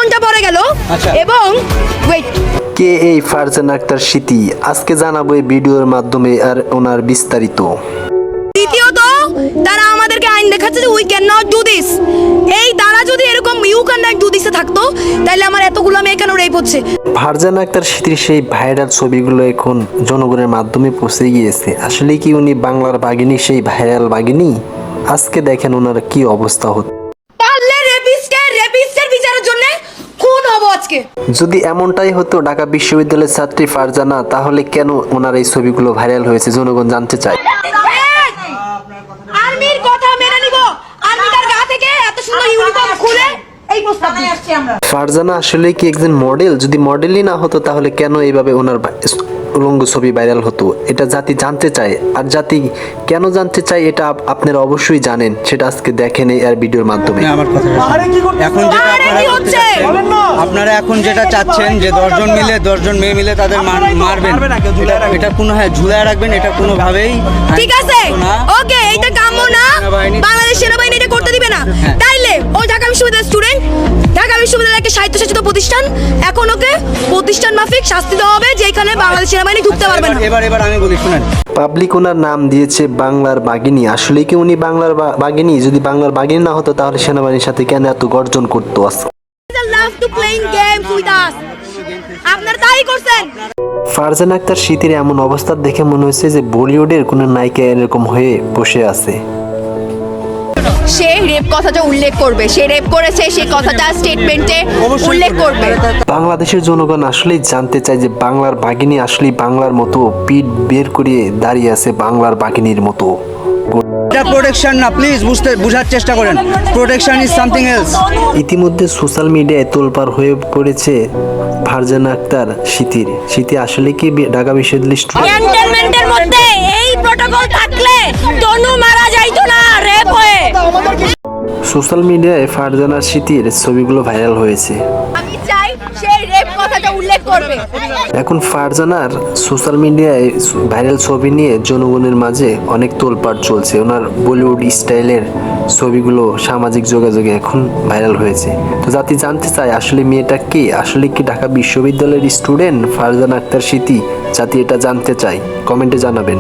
ঘন্টা পরে গেল এবং ওয়েট কে এই ফারজানা আক্তার স্মৃতি আজকে জানাবো এই ভিডিওর মাধ্যমে আর ওনার বিস্তারিত। দ্বিতীয়ত তারা আমাদেরকে আইন দেখাচ্ছে যে we can not do this. এই তারা যদি এরকম ইউ ক্যান নট ডু দিসে থাকতো তাহলে আমার এতগুলো মেয়ে কেন রেপ হচ্ছে? ফারজানা আক্তার স্মৃতির সেই ভাইরাল ছবিগুলো এখন জনগণের মাধ্যমে পৌঁছে গিয়েছে। আসলে কি উনি বাংলার বাঘিনী, সেই ভাইরাল বাঘিনী? আজকে দেখেন ওনার কি অবস্থা হচ্ছে। পারলে রেপিস্টের বিচারের জন্য খুন হব আজকে। যদি এমনটাই হতো ঢাকা বিশ্ববিদ্যালয়ের ছাত্রী ফারজানা, তাহলে কেন ওনার এই ছবিগুলো ভাইরাল হয়েছে জনগণ জানতে চায়। আর্মির কথা মেনে নিব। আর্মি তার গা থেকে এত সুন্দর ইউনিফর্ম খুলে এই প্রস্তাব নিয়ে আসছি আমরা। ফারজানা আসলে কি একজন মডেল? যদি মডেলই না হতো তাহলে কেন এইভাবে ওনার উলঙ্গ ছবি ভাইরাল হতো? এটা জাতি জানতে চায়। আর জাতি কেন জানতে চায় এটা আপনারা অবশ্যই জানেন, সেটা আজকে দেখেন এই ভিডিওর মাধ্যমে। আমার কথা এখন যেটা আপনারা এখন যেটা চাচ্ছেন যে 10 জন মিলে 10 জন মেয়ে মিলে তাদের মারবেন, এটা কোনো ঝুলায় রাখবেন, এটা কোনোভাবেই ঠিক আছে। ওকে, এটা কাম্য না। বাংলাদেশ সেনাবাহিনী এটা করতে দিবে না। তাইলে ওই ঢাকা বিশ্ববিদ্যালয়ের স্টুডেন্ট, ঢাকা বিশ্ববিদ্যালয়ের একটা স্বায়ত্তশাসিত প্রতিষ্ঠান, এখন ওকে প্রতিষ্ঠান মাফিক শাস্তি দেওয়া হবে যেখানে বাংলাদেশ সেনাবাহিনী ঢুকতে পারবে না। এবার আমি বলি শুনেন, পাবলিক ওনার নাম দিয়েছে বাংলার বাঘিনী। আসলে কি উনি বাংলার বাঘিনী? যদি বাংলার বাঘিনী না হতো তাহলে সেনাবাহিনীর সাথে কেন এত গর্জন করতো? আপনারা তাই করছেন। ফারজানা আক্তার স্মৃতির এমন অবস্থা দেখে মনে হচ্ছে যে বলিউডের কোন নায়িকা এরকম হয়ে বসে আছে। সে রেপ কথাটা উল্লেখ করবে, সে রেপ করেছে সেই কথাটা স্টেটমেন্টে উল্লেখ করবে। বাংলাদেশের জনগণ আসলেই জানতে চায় যে বাংলার বাঘিনী আসলেই বাংলার মতো পিঠ বের করে দাঁড়িয়ে আছে বাংলার বাঘিনীর মতো। এটা প্রোটেকশন না, প্লিজ বুঝার চেষ্টা করেন। Protection is something else. ইতিমধ্যে সোশ্যাল মিডিয়ায় তোলপাড় হয়ে পড়েছে ফারজানা আক্তার স্মৃতি আসলে কি ঢাকা বিশ্ববিদ্যালয়ের স্টুডেন্ট? ক্যান্টনমেন্টের মধ্যে এই প্রটোকল থাকলে তনু মারা যাইতো না রেপ হয়ে। সোশ্যাল মিডিয়ায় ফারজানা স্মৃতির ছবিগুলো ভাইরাল হয়েছে। আমি চাই সে রেপ কথাটা উল্লেখ করবে। এখন ফারজানার সোশ্যাল মিডিয়ায় ভাইরাল ছবি নিয়ে জনগণের মাঝে অনেক তোলপাড় চলছে। ওনার বলিউড স্টাইলের ছবিগুলো সামাজিক যোগাযোগে এখন ভাইরাল হয়েছে। তো জাতি জানতে চায় আসলে মেয়েটা কে? আসলে কি ঢাকা বিশ্ববিদ্যালয়ের স্টুডেন্ট ফারজানা আক্তার স্মৃতি? জাতি এটা জানতে চায়, কমেন্টে জানাবেন।